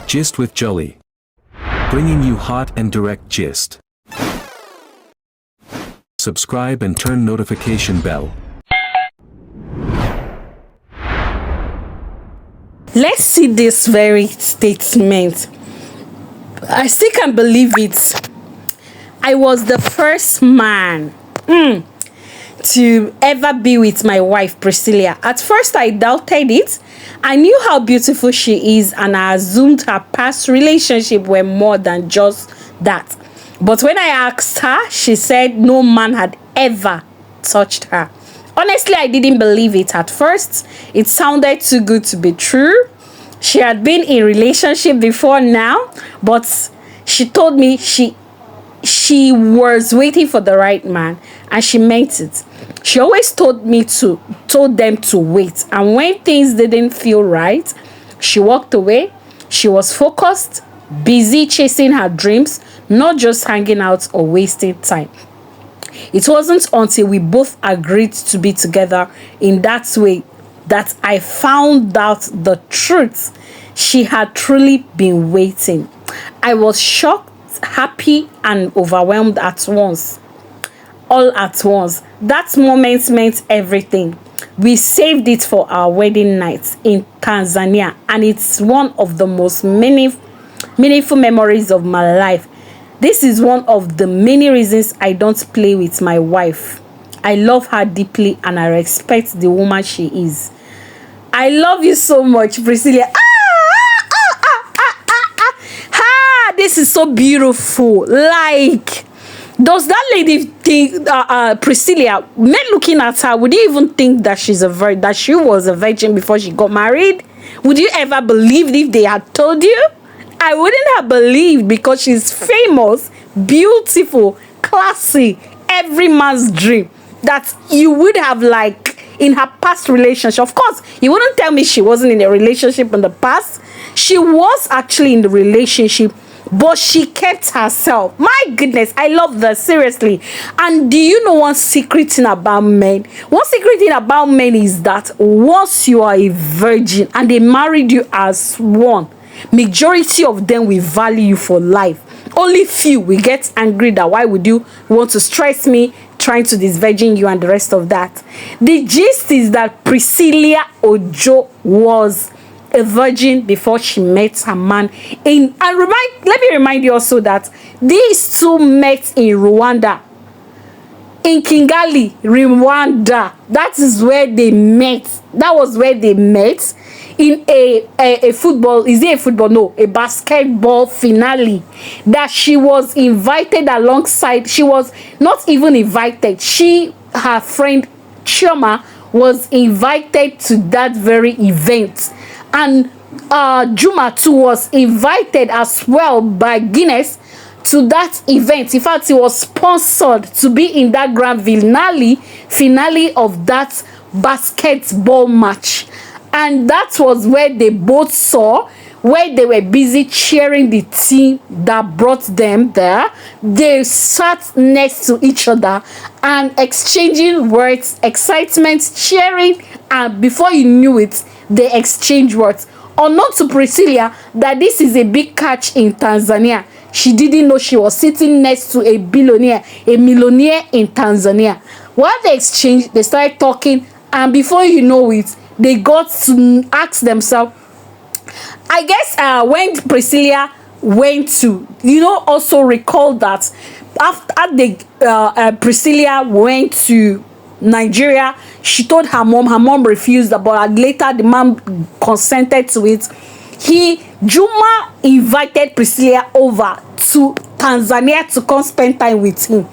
Gist with Jolly. Bringing you hot and direct gist. Subscribe and turn notification bell. Let's see this very statement. I still can't believe it. I was the first man to ever be with my wife, Priscilla. At first, I doubted it. I knew how beautiful she is, and I assumed her past relationship were more than just that. But when I asked her, she said no man had ever touched her. Honestly, I didn't believe it at first. It sounded too good to be true. She had been in a relationship before now, but she told me she was waiting for the right man, and she meant it. She always told them to wait, and when things didn't feel right, she walked away. She was focused, busy chasing her dreams, not just hanging out or wasting time. It wasn't until we both agreed to be together in that way that I found out the truth. She had truly been waiting. I was shocked, happy, and overwhelmed at once. All at once. That moment meant everything. We saved it for our wedding night in Tanzania, and it's one of the most meaningful memories of my life. This is one of the many reasons I don't play with my wife. I love her deeply, and I respect the woman she is. I love you so much, Priscilla. This is so beautiful. Like, does that lady think Priscilla, men looking at her, would you even think that she was a virgin before she got married? Would you ever believe if they had told you? I wouldn't have believed, because she's famous, beautiful, classy, every man's dream, that you would have, like, in her past relationship. Of course, you wouldn't tell me she wasn't in a relationship in the past. She was actually in the relationship, but she kept herself. My goodness, I love that, seriously. And do you know one secret thing about men? One secret thing about men is that once you are a virgin and they married you as one, majority of them will value you for life. Only few will get angry that why would you want to stress me trying to disvirgin you and the rest of that. The gist is that Priscilla Ojo was a virgin before she met her man let me remind you also that these two met in Rwanda, in Kigali, Rwanda. That is where they met. That was where they met in a football, is it a football? No, a basketball finale that she was invited alongside. She was not even invited. Her friend Juma was invited to that very event. And Juma too was invited as well by Guinness to that event. In fact, he was sponsored to be in that grand finale of that basketball match. And that was where they both saw, where they were busy cheering the team that brought them there. They sat next to each other and exchanging words, excitement, cheering, and before you knew it, they exchanged words. Unknown to Priscilla that this is a big catch in Tanzania. She didn't know she was sitting next to a millionaire in Tanzania. While they exchanged, they started talking, and before you know it, they got to ask themselves, I guess when Priscilla went to, also recall that after Priscilla went to Nigeria, she told her mom refused, but later the mom consented to it. Juma invited Priscilla over to Tanzania to come spend time with him,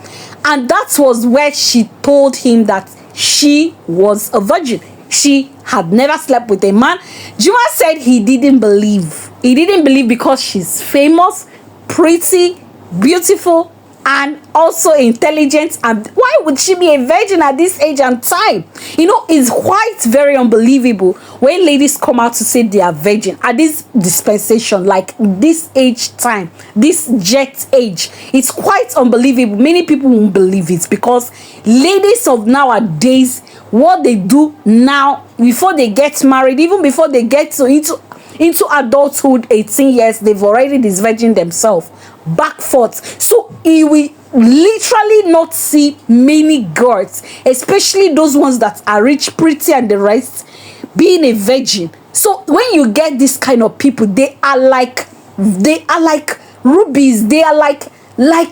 and that was where she told him that she was a virgin. She had never slept with a man. Juma said he didn't believe. He didn't believe because she's famous, pretty, beautiful, and also intelligent. And why would she be a virgin at this age and time? It's quite very unbelievable when ladies come out to say they are virgin at this dispensation, like this age time, this jet age. It's quite unbelievable. Many people won't believe it, because ladies of nowadays, what they do now, before they get married, even before they get into into adulthood, 18 years, they've already disvirgin themselves back forth. So he will literally not see many girls, especially those ones that are rich, pretty, and the rest, being a virgin. So when you get this kind of people, they are like rubies, they are like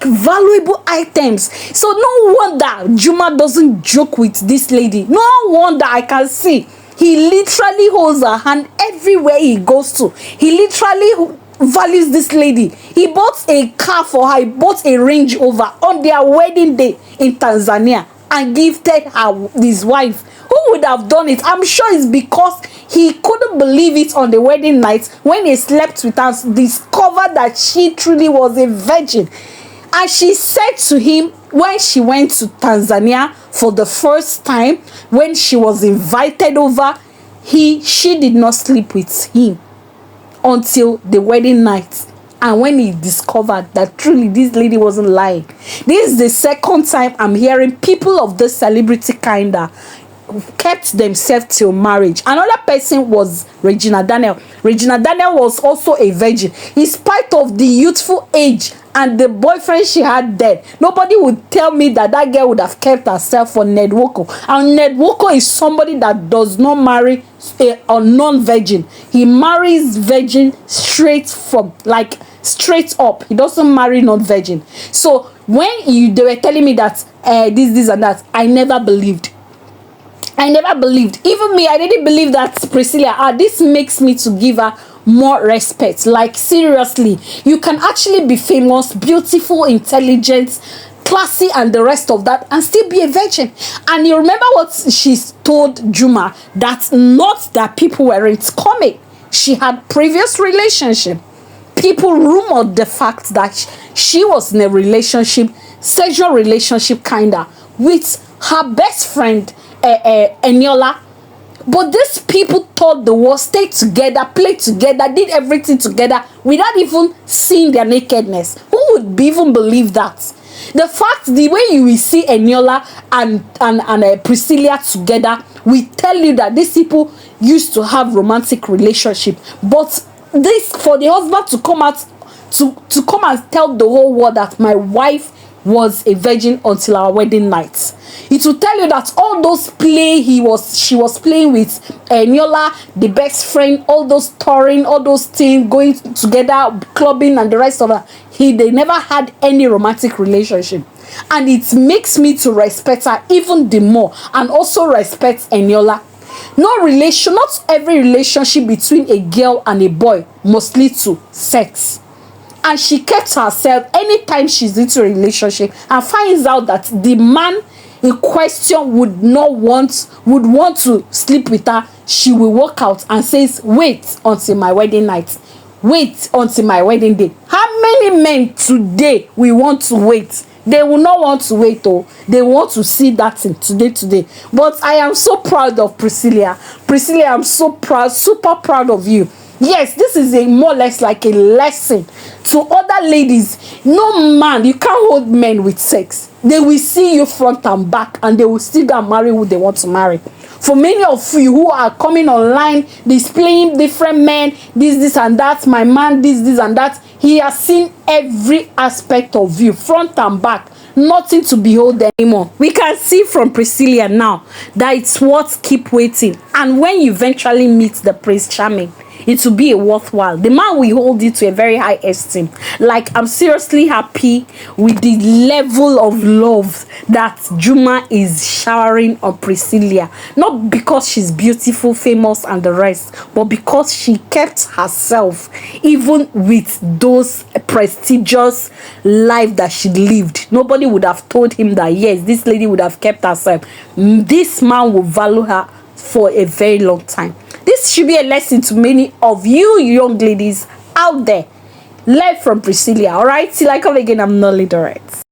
valuable items. So no wonder Juma doesn't joke with this lady. No wonder. I can see he literally holds her hand everywhere he goes to. He literally values this lady. He bought a car for her. He bought a Range Rover on their wedding day in Tanzania and gifted her his wife. Who would have done it? I'm sure it's because he couldn't believe it on the wedding night when he slept with us, discovered that she truly was a virgin. And she said to him when she went to Tanzania for the first time, when she was invited over, she did not sleep with him until the wedding night. And when he discovered that truly this lady wasn't lying. This is the second time I'm hearing people of this celebrity kinda kept themselves till marriage. Another person was Regina Daniel. Regina Daniel was also a virgin. In spite of the youthful age and the boyfriend she had then, nobody would tell me that that girl would have kept herself for Ned Woko. And Ned Woko is somebody that does not marry a non-virgin. He marries virgin straight up. He doesn't marry non-virgin. So when they were telling me that this and that, I never believed. Even me, I didn't believe that Priscilla. This makes me to give her more respect. Like, seriously, you can actually be famous, beautiful, intelligent, classy, and the rest of that, and still be a virgin. And you remember what she told Juma, that not that people weren't coming. She had previous relationship. People rumored the fact that she was in a relationship, sexual relationship kinda, with her best friend Eniola. But these people thought the world, stayed together, played together, did everything together without even seeing their nakedness. Who would even believe that? The fact, the way you will see Eniola and Priscilla together, we tell you that these people used to have romantic relationship. But this, for the husband to come out to come and tell the whole world that my wife was a virgin until our wedding night. It will tell you that all those she was playing with Eniola, the best friend, all those touring, all those things, going together, clubbing, and the rest of that. They never had any romantic relationship. And it makes me to respect her even the more, and also respect Eniola. Not every relationship between a girl and a boy must lead to sex. And she kept herself anytime she's into a relationship and finds out that the man in question would want to sleep with her, she will walk out and says, wait until my wedding night. Wait until my wedding day. How many men today will want to wait? They will not want to wait, though. They want to see that thing today. But I am so proud of Priscilla. Priscilla, I'm so proud, super proud of you. Yes, this is a more or less like a lesson to other ladies. No man, you can't hold men with sex. They will see you front and back, and they will still go and marry who they want to marry. For many of you who are coming online, displaying different men, this and that, my man, this and that, he has seen every aspect of you, front and back. Nothing to behold anymore. We can see from Priscilla now that it's worth keep waiting. And when you eventually meet the Prince Charming, it will be a worthwhile. The man will hold you to a very high esteem. Like, I'm seriously happy with the level of love that Juma is showering on Priscilla. Not because she's beautiful, famous, and the rest, but because she kept herself, even with those prestigious life that she lived. Nobody would have told him that, yes, this lady would have kept herself. This man will value her for a very long time. This should be a lesson to many of you young ladies out there. Learn from Priscilla, alright? Till I come again, I'm not literate.